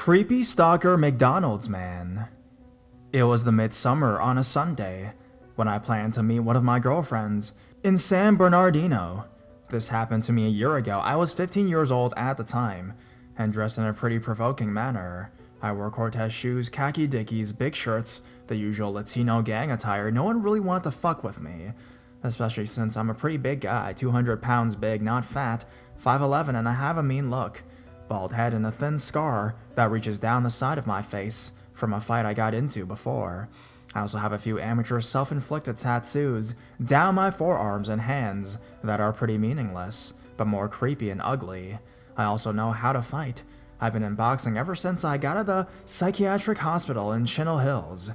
Creepy Stalker McDonald's man. It was the midsummer on a Sunday when I planned to meet one of my girlfriends in San Bernardino. This happened to me a year ago. I was 15 years old at the time and dressed in a pretty provoking manner. I wore Cortez shoes, khaki dickies, big shirts, the usual Latino gang attire. No one really wanted to fuck with me, especially since I'm a pretty big guy, 200 pounds big, not fat, 5'11", and I have a mean look. Bald head and a thin scar that reaches down the side of my face from a fight I got into before. I also have a few amateur self-inflicted tattoos down my forearms and hands that are pretty meaningless, but more creepy and ugly. I also know how to fight. I've been in boxing ever since I got out of the psychiatric hospital in Chino Hills.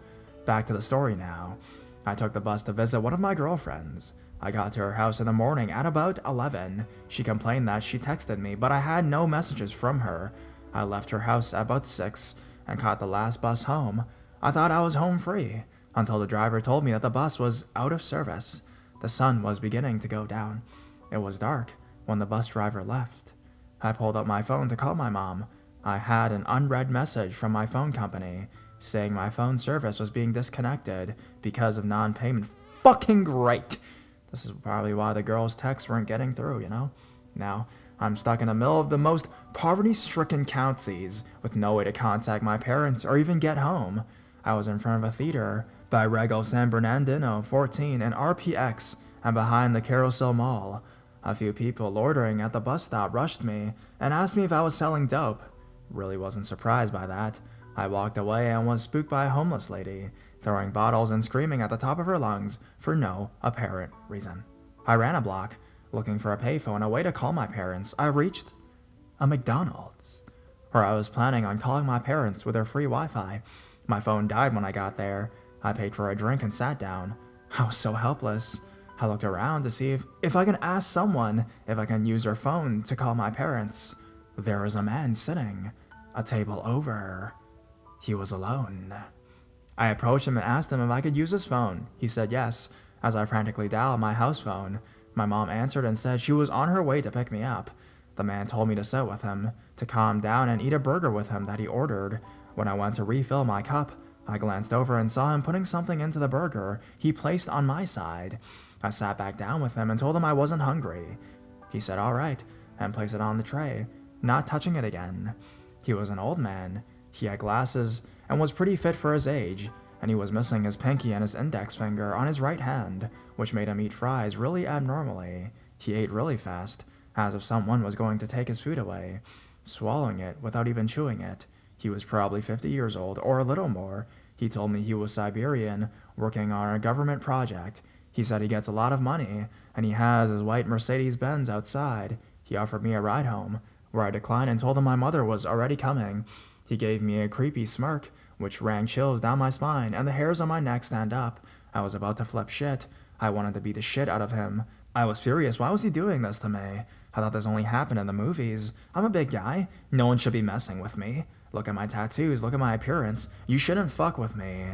Back to the story now. I took the bus to visit one of my girlfriends. I got to her house in the morning at about 11. She complained that she texted me, but I had no messages from her. I left her house at about 6 and caught the last bus home. I thought I was home free, until the driver told me that the bus was out of service. The sun was beginning to go down. It was dark when the bus driver left. I pulled up my phone to call my mom. I had an unread message from my phone company saying my phone service was being disconnected because of non-payment. Fucking great! This is probably why the girls' texts weren't getting through, you know? Now, I'm stuck in the middle of the most poverty-stricken counties with no way to contact my parents or even get home. I was in front of a theater by Rego San Bernardino 14 and RPX and behind the Carousel Mall. A few people loitering at the bus stop rushed me and asked me if I was selling dope. Really wasn't surprised by that. I walked away and was spooked by a homeless lady, throwing bottles and screaming at the top of her lungs for no apparent reason. I ran a block, looking for a payphone, a way to call my parents. I reached a McDonald's, where I was planning on calling my parents with their free Wi-Fi. My phone died when I got there. I paid for a drink and sat down. I was so helpless. I looked around to see if I can ask someone if I can use their phone to call my parents. There was a man sitting a table over. He was alone. I approached him and asked him if I could use his phone. He said yes. As I frantically dialed my house phone, my mom answered and said she was on her way to pick me up. The man told me to sit with him, to calm down and eat a burger with him that he ordered. When I went to refill my cup, I glanced over and saw him putting something into the burger he placed on my side. I sat back down with him and told him I wasn't hungry. He said all right, and placed it on the tray, not touching it again. He was an old man. He had glasses and was pretty fit for his age, and he was missing his pinky and his index finger on his right hand, which made him eat fries really abnormally. He ate really fast, as if someone was going to take his food away, swallowing it without even chewing it. He was probably 50 years old, or a little more. He told me he was Siberian, working on a government project. He said he gets a lot of money, and he has his white Mercedes-Benz outside. He offered me a ride home, where I declined and told him my mother was already coming. He gave me a creepy smirk, which ran chills down my spine and the hairs on my neck stand up. I was about to flip shit. I wanted to beat the shit out of him. I was furious. Why was he doing this to me? I thought this only happened in the movies. I'm a big guy. No one should be messing with me. Look at my tattoos. Look at my appearance. You shouldn't fuck with me.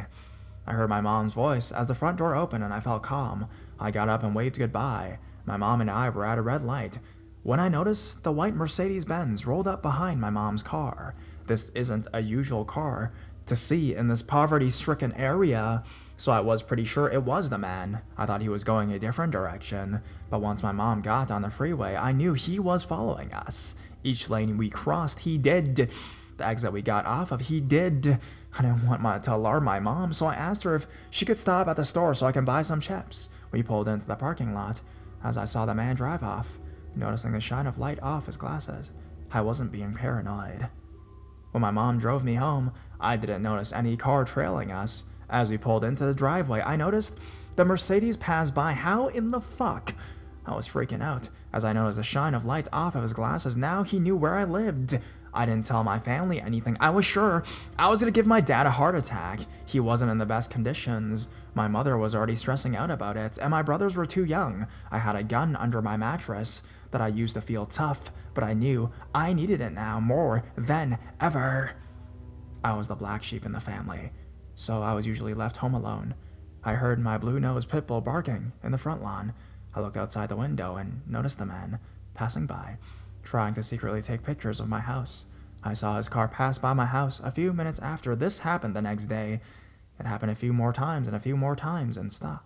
I heard my mom's voice as the front door opened and I felt calm. I got up and waved goodbye. My mom and I were at a red light when I noticed the white Mercedes-Benz rolled up behind my mom's car. This isn't a usual car to see in this poverty-stricken area, so I was pretty sure it was the man. I thought he was going a different direction, but once my mom got on the freeway, I knew he was following us. Each lane we crossed, he did. The exit we got off of, he did. I didn't want to alarm my mom, so I asked her if she could stop at the store so I can buy some chips. We pulled into the parking lot as I saw the man drive off, noticing the shine of light off his glasses. I wasn't being paranoid. When my mom drove me home, I didn't notice any car trailing us. As we pulled into the driveway, I noticed the Mercedes pass by. How in the fuck? I was freaking out as I noticed the shine of light off of his glasses. Now he knew where I lived. I didn't tell my family anything. I was sure I was going to give my dad a heart attack. He wasn't in the best conditions. My mother was already stressing out about it, and my brothers were too young. I had a gun under my mattress that I used to feel tough, but I knew I needed it now more than ever. I was the black sheep in the family, so I was usually left home alone. I heard my blue-nosed pit bull barking in the front lawn. I looked outside the window and noticed the man passing by, trying to secretly take pictures of my house. I saw his car pass by my house a few minutes after this happened the next day. It happened a few more times and a few more times and stopped.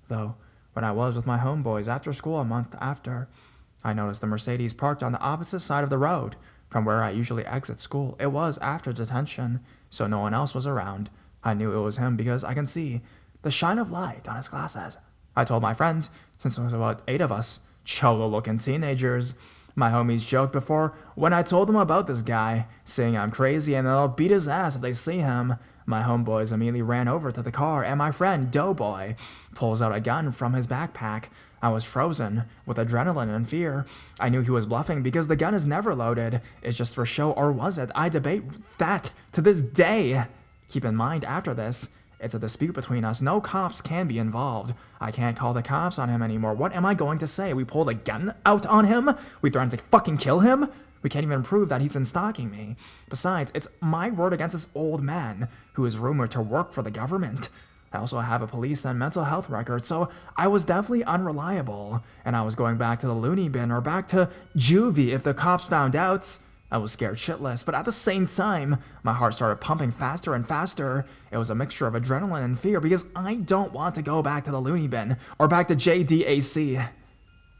Though, when I was with my homeboys after school a month after, I noticed the Mercedes parked on the opposite side of the road from where I usually exit school. It was after detention, so no one else was around. I knew it was him because I can see the shine of light on his glasses. I told my friends, since there was about 8 of us, cholo-looking teenagers. My homies joked before when I told them about this guy, saying I'm crazy and they'll beat his ass if they see him. My homeboys immediately ran over to the car, and my friend, Doughboy, pulls out a gun from his backpack. I was frozen with adrenaline and fear. I knew he was bluffing because the gun is never loaded. It's just for show, or was it? I debate that to this day. Keep in mind, after this, it's a dispute between us. No cops can be involved. I can't call the cops on him anymore. What am I going to say? We pulled a gun out on him? We threatened to fucking kill him? We can't even prove that he's been stalking me. Besides, it's my word against this old man who is rumored to work for the government. I also have a police and mental health record, so I was definitely unreliable, and I was going back to the loony bin or back to juvie if the cops found out. I was scared shitless, but at the same time, my heart started pumping faster and faster. It was a mixture of adrenaline and fear because I don't want to go back to the loony bin or back to JDAC.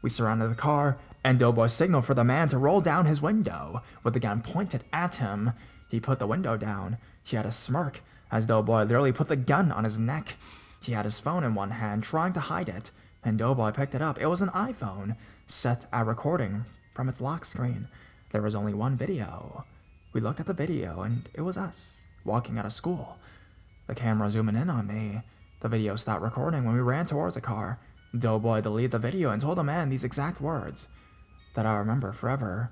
We surrounded the car, and Doughboy signaled for the man to roll down his window with the gun pointed at him. He put the window down. He had a smirk as Doughboy literally put the gun on his neck. He had his phone in one hand, trying to hide it, and Doughboy picked it up. It was an iPhone, set at recording from its lock screen. There was only one video. We looked at the video, and it was us, walking out of school. The camera zooming in on me. The video stopped recording when we ran towards the car. Doughboy deleted the video and told the man these exact words that I'll remember forever.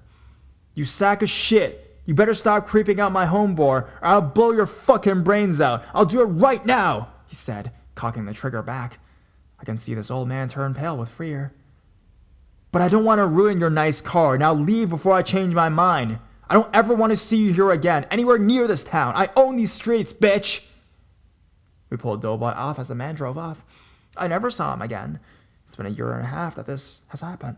"You sack of shit! You better stop creeping out my homeboy, or I'll blow your fucking brains out! I'll do it right now!" he said, cocking the trigger back. I can see this old man turn pale with fear. "But I don't want to ruin your nice car. Now leave before I change my mind. I don't ever want to see you here again, anywhere near this town. I own these streets, bitch!" We pulled Doughboy off as the man drove off. I never saw him again. It's been a year and a half that this has happened.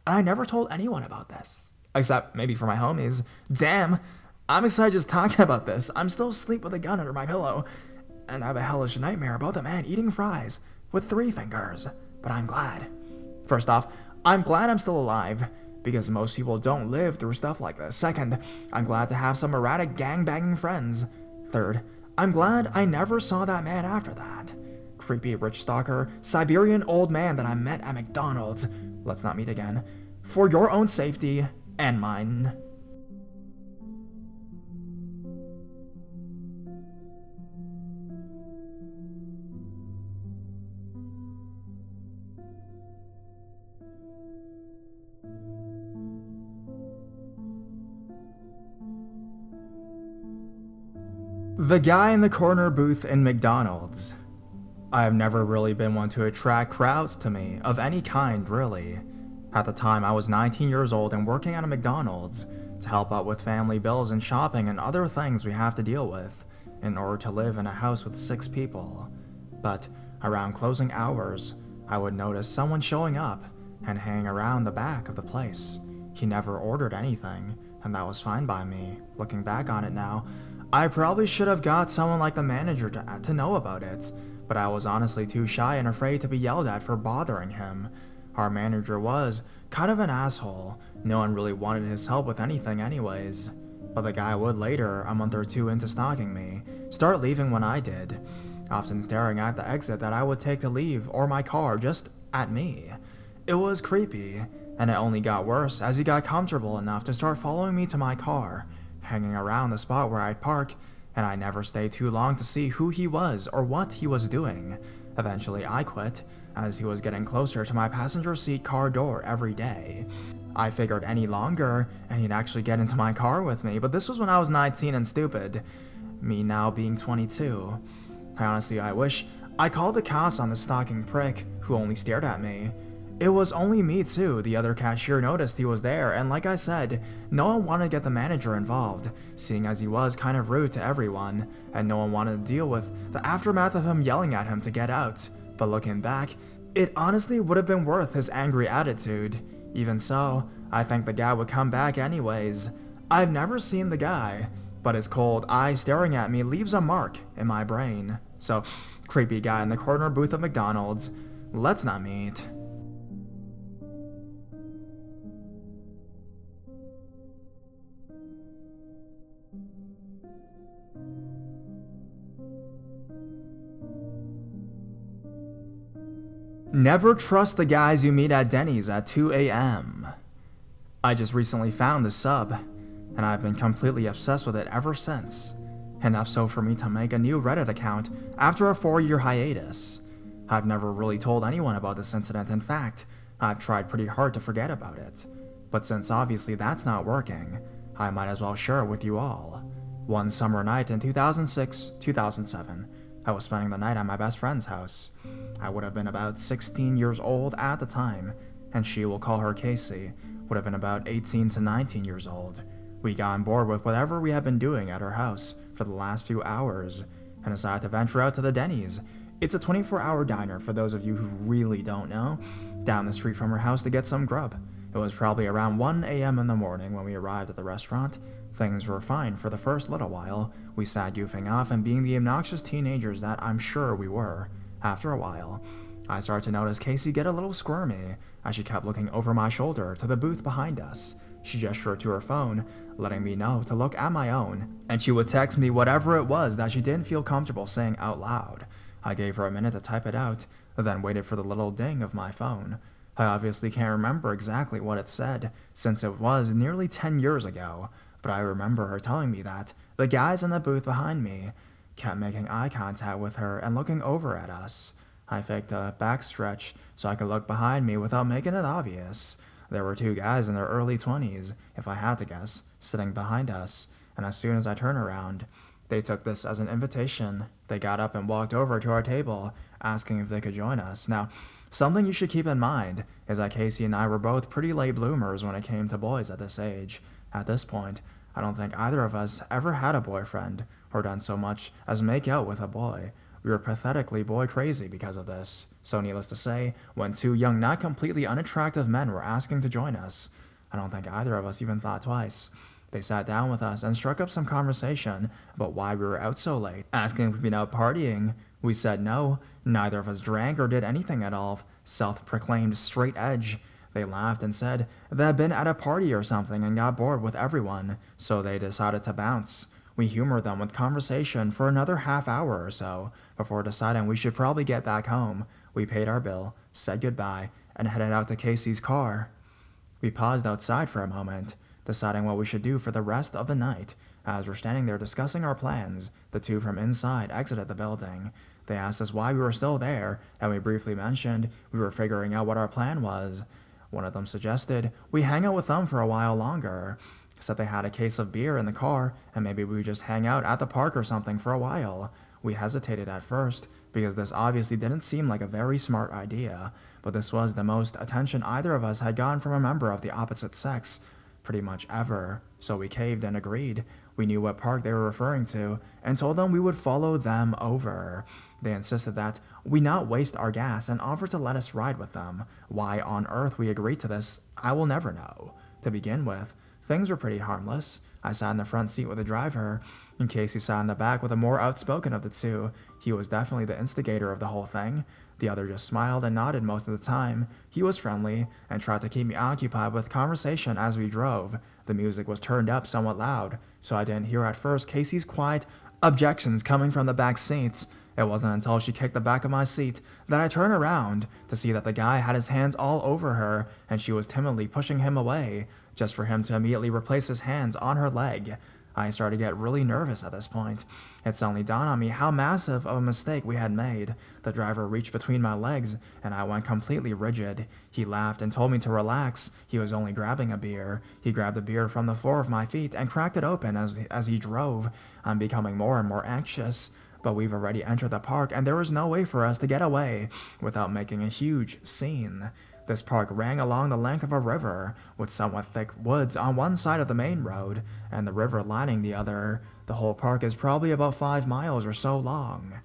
And I never told anyone about this. Except maybe for my homies. Damn, I'm excited just talking about this. I'm still asleep with a gun under my pillow. And I have a hellish nightmare about the man eating fries with 3 fingers. But I'm glad. First off, I'm glad I'm still alive, because most people don't live through stuff like this. Second, I'm glad to have some erratic gangbanging friends. Third, I'm glad I never saw that man after that. Creepy rich stalker, Siberian old man that I met at McDonald's. Let's not meet again. For your own safety and mine. The guy in the corner booth in McDonald's. I have never really been one to attract crowds to me, of any kind, really. At the time, I was 19 years old and working at a McDonald's to help out with family bills and shopping and other things we have to deal with in order to live in a house with 6 people. But around closing hours, I would notice someone showing up and hanging around the back of the place. He never ordered anything, and that was fine by me. Looking back on it now, I probably should have got someone like the manager to know about it, but I was honestly too shy and afraid to be yelled at for bothering him. Our manager was kind of an asshole. No one really wanted his help with anything anyways. But the guy would later, a month or 2 into stalking me, start leaving when I did, often staring at the exit that I would take to leave, or my car, just at me. It was creepy, and it only got worse as he got comfortable enough to start following me to my car, hanging around the spot where I'd park, and I never stayed too long to see who he was or what he was doing. Eventually I quit, as he was getting closer to my passenger seat car door every day. I figured any longer, and he'd actually get into my car with me, but this was when I was 19 and stupid, me now being 22. I wish I called the cops on the stalking prick who only stared at me. It was only me too. The other cashier noticed he was there, and like I said, no one wanted to get the manager involved, seeing as he was kind of rude to everyone, and no one wanted to deal with the aftermath of him yelling at him to get out. But looking back, it honestly would have been worth his angry attitude. Even so, I think the guy would come back anyways. I've never seen the guy, but his cold eye staring at me leaves a mark in my brain. So, creepy guy in the corner booth of McDonald's, let's not meet. Never trust the guys you meet at Dennys at 2 a.m. I just recently found this sub, and I've been completely obsessed with it ever since. Enough so for me to make a new Reddit account after a 4-year hiatus. I've never really told anyone about this incident. In fact, I've tried pretty hard to forget about it. But since obviously that's not working, I might as well share it with you all. One summer night in 2006-2007, I was spending the night at my best friend's house. I would have been about 16 years old at the time, and she, will call her Casey, would have been about 18 to 19 years old. We got on board with whatever we had been doing at her house for the last few hours, and decided to venture out to the Dennys. It's a 24-hour diner for those of you who really don't know, down the street from her house to get some grub. It was probably around 1 a.m. in the morning when we arrived at the restaurant. Things were fine for the first little while. We sat goofing off and being the obnoxious teenagers that I'm sure we were. After a while, I started to notice Casey get a little squirmy as she kept looking over my shoulder to the booth behind us. She gestured to her phone, letting me know to look at my own, and she would text me whatever it was that she didn't feel comfortable saying out loud. I gave her a minute to type it out, then waited for the little ding of my phone. I obviously can't remember exactly what it said, since it was nearly 10 years ago, but I remember her telling me that the guys in the booth behind me kept making eye contact with her and looking over at us. I faked a backstretch so I could look behind me without making it obvious. There were 2 guys in their early 20s, if I had to guess, sitting behind us, and as soon as I turned around, they took this as an invitation. They got up and walked over to our table, asking if they could join us. Now, something you should keep in mind is that Casey and I were both pretty late bloomers when it came to boys at this age. At this point, I don't think either of us ever had a boyfriend or done so much as make out with a boy. We were pathetically boy crazy because of this. So needless to say, when 2 young, not completely unattractive men were asking to join us, I don't think either of us even thought twice. They sat down with us and struck up some conversation about why we were out so late, asking if we'd been out partying. We said no. Neither of us drank or did anything at all. Self-proclaimed straight edge. They laughed and said they had been at a party or something and got bored with everyone, so they decided to bounce. We humored them with conversation for another half hour or so, before deciding we should probably get back home. We paid our bill, said goodbye, and headed out to Casey's car. We paused outside for a moment, deciding what we should do for the rest of the night. As we're standing there discussing our plans, the 2 from inside exited the building. They asked us why we were still there, and we briefly mentioned we were figuring out what our plan was. One of them suggested we hang out with them for a while longer. Said they had a case of beer in the car, and maybe we would just hang out at the park or something for a while. We hesitated at first, because this obviously didn't seem like a very smart idea, but this was the most attention either of us had gotten from a member of the opposite sex, pretty much ever, so we caved and agreed. We knew what park they were referring to, and told them we would follow them over. They insisted that we not waste our gas and offered to let us ride with them. Why on earth we agreed to this, I will never know. To begin with, things were pretty harmless. I sat in the front seat with the driver, and Casey sat in the back with the more outspoken of the 2. He was definitely the instigator of the whole thing. The other just smiled and nodded most of the time. He was friendly, and tried to keep me occupied with conversation as we drove. The music was turned up somewhat loud, so I didn't hear at first Casey's quiet objections coming from the back seats. It wasn't until she kicked the back of my seat that I turned around to see that the guy had his hands all over her, and she was timidly pushing him away, just for him to immediately replace his hands on her leg. I started to get really nervous at this point. It suddenly dawned on me how massive of a mistake we had made. The driver reached between my legs, and I went completely rigid. He laughed and told me to relax. He was only grabbing a beer. He grabbed the beer from the floor of my feet and cracked it open as he drove. I'm becoming more and more anxious. But we've already entered the park, and there was no way for us to get away without making a huge scene. This park ran along the length of a river, with somewhat thick woods on one side of the main road, and the river lining the other. The whole park is probably about 5 miles or so long.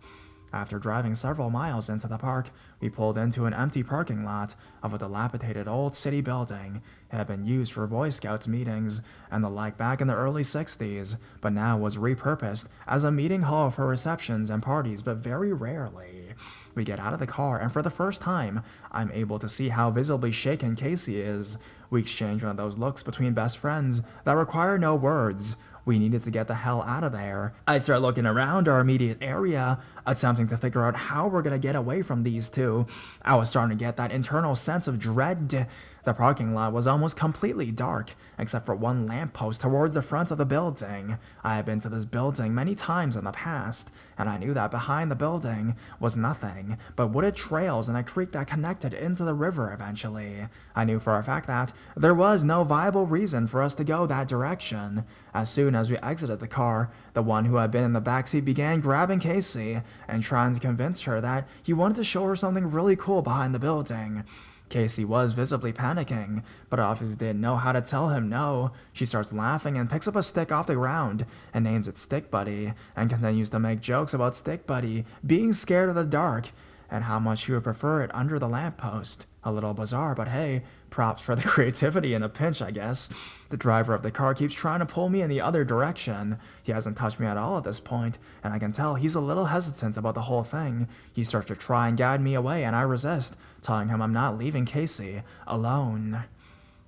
After driving several miles into the park, we pulled into an empty parking lot of a dilapidated old city building. It had been used for Boy Scouts meetings and the like back in the early 60s, but now was repurposed as a meeting hall for receptions and parties, but very rarely. We get out of the car, and for the first time, I'm able to see how visibly shaken Casey is. We exchange one of those looks between best friends that require no words. We needed to get the hell out of there. I start looking around our immediate area, attempting to figure out how we're gonna get away from these two. I was starting to get that internal sense of dread. The parking lot was almost completely dark, except for one lamppost towards the front of the building. I had been to this building many times in the past, and I knew that behind the building was nothing but wooded trails and a creek that connected into the river eventually. I knew for a fact that there was no viable reason for us to go that direction. As soon as we exited the car, the one who had been in the backseat began grabbing Casey and trying to convince her that he wanted to show her something really cool behind the building. Casey was visibly panicking, but obviously didn't know how to tell him no. She starts laughing and picks up a stick off the ground and names it Stick Buddy, and continues to make jokes about Stick Buddy being scared of the dark and how much he would prefer it under the lamppost. A little bizarre, but hey, props for the creativity in a pinch, I guess. The driver of the car keeps trying to pull me in the other direction. He hasn't touched me at all at this point, and I can tell he's a little hesitant about the whole thing. He starts to try and guide me away, and I resist, telling him I'm not leaving Casey alone.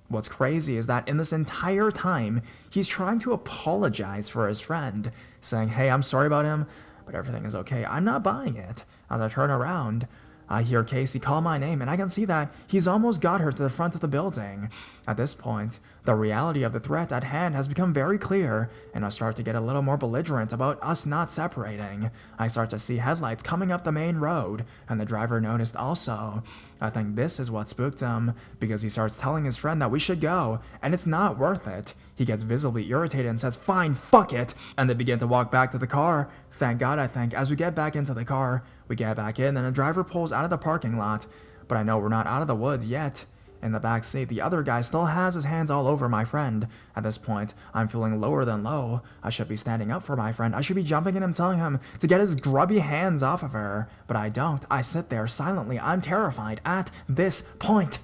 What's crazy is that in this entire time, he's trying to apologize for his friend, saying, hey, I'm sorry about him, but everything is okay. I'm not buying it. As I turn around, I hear Casey call my name, and I can see that he's almost got her to the front of the building. At this point, the reality of the threat at hand has become very clear, and I start to get a little more belligerent about us not separating. I start to see headlights coming up the main road, and the driver noticed also. I think this is what spooked him, because he starts telling his friend that we should go, and it's not worth it. He gets visibly irritated and says, fine, fuck it, and they begin to walk back to the car. Thank God, I think, as we get back into the car, we get back in, and the driver pulls out of the parking lot, but I know we're not out of the woods yet. In the back seat, the other guy still has his hands all over my friend. At this point, I'm feeling lower than low. I should be standing up for my friend. I should be jumping at him, telling him to get his grubby hands off of her. But I don't. I sit there silently. I'm terrified at this point.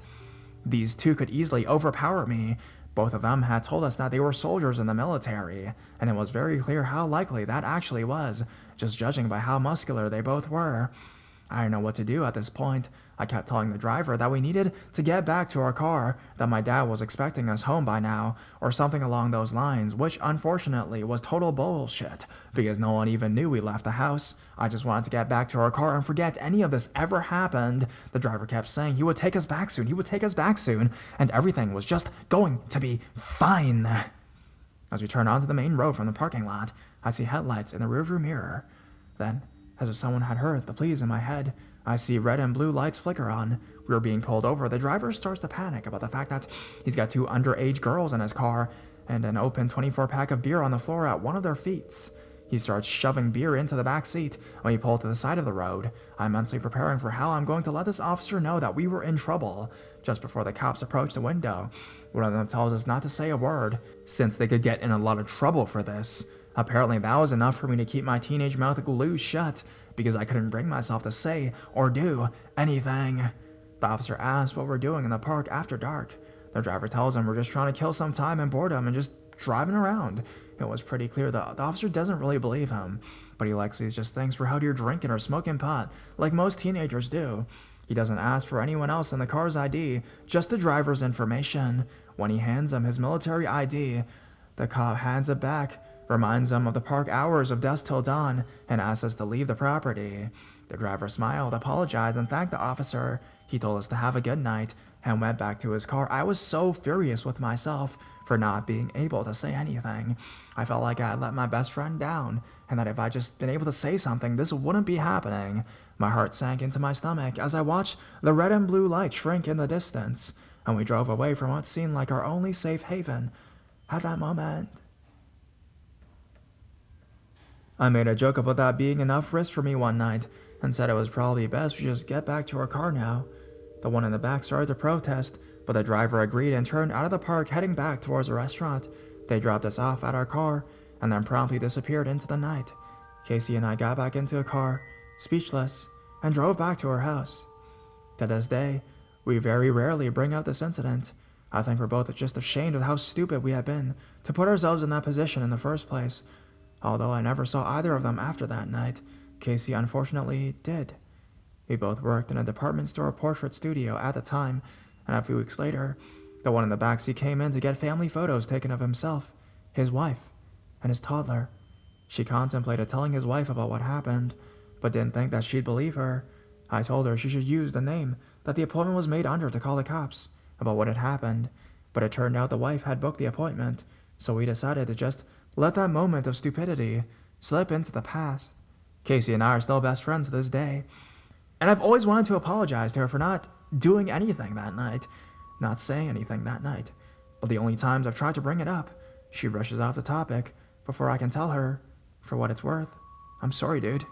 These two could easily overpower me. Both of them had told us that they were soldiers in the military, and it was very clear how likely that actually was, just judging by how muscular they both were. I didn't know what to do at this point. I kept telling the driver that we needed to get back to our car, that my dad was expecting us home by now, or something along those lines, which unfortunately was total bullshit, because no one even knew we left the house. I just wanted to get back to our car and forget any of this ever happened. The driver kept saying he would take us back soon, and everything was just going to be fine. As we turn onto the main road from the parking lot, I see headlights in the rearview mirror. Then, as if someone had heard the pleas in my head, I see red and blue lights flicker on. We were being pulled over. The driver starts to panic about the fact that he's got two underage girls in his car and an open 24-pack of beer on the floor at one of their feet. He starts shoving beer into the back seat when we pull to the side of the road. I'm mentally preparing for how I'm going to let this officer know that we were in trouble. Just before the cops approach the window, one of them tells us not to say a word, since they could get in a lot of trouble for this. Apparently that was enough for me to keep my teenage mouth glued shut, because I couldn't bring myself to say or do anything. The officer asks what we're doing in the park after dark. The driver tells him we're just trying to kill some time and boredom and just driving around. It was pretty clear the officer doesn't really believe him, but he likes these just things for out here drinking or smoking pot, like most teenagers do. He doesn't ask for anyone else in the car's ID, just the driver's information. When he hands him his military ID, the cop hands it back, reminds him of the park hours of dusk till dawn, and asks us to leave the property. The driver smiled, apologized, and thanked the officer. He told us to have a good night, and went back to his car. I was so furious with myself for not being able to say anything. I felt like I had let my best friend down, and that if I'd just been able to say something, this wouldn't be happening. My heart sank into my stomach as I watched the red and blue light shrink in the distance, and we drove away from what seemed like our only safe haven at that moment. I made a joke about that being enough risk for me one night, and said it was probably best we just get back to our car now. The one in the back started to protest, but the driver agreed and turned out of the park heading back towards the restaurant. They dropped us off at our car, and then promptly disappeared into the night. Casey and I got back into a car, speechless, and drove back to her house. To this day, we very rarely bring up this incident. I think we're both just ashamed of how stupid we have been to put ourselves in that position in the first place. Although I never saw either of them after that night, Casey unfortunately did. We both worked in a department store portrait studio at the time, and a few weeks later, the one in the backseat came in to get family photos taken of himself, his wife, and his toddler. She contemplated telling his wife about what happened, but didn't think that she'd believe her. I told her she should use the name that the appointment was made under to call the cops about what had happened, but it turned out the wife had booked the appointment, so we decided to just let that moment of stupidity slip into the past. Casey and I are still best friends to this day, and I've always wanted to apologize to her for not doing anything that night, not saying anything that night, but the only times I've tried to bring it up, she brushes off the topic before I can tell her, for what it's worth, I'm sorry, dude.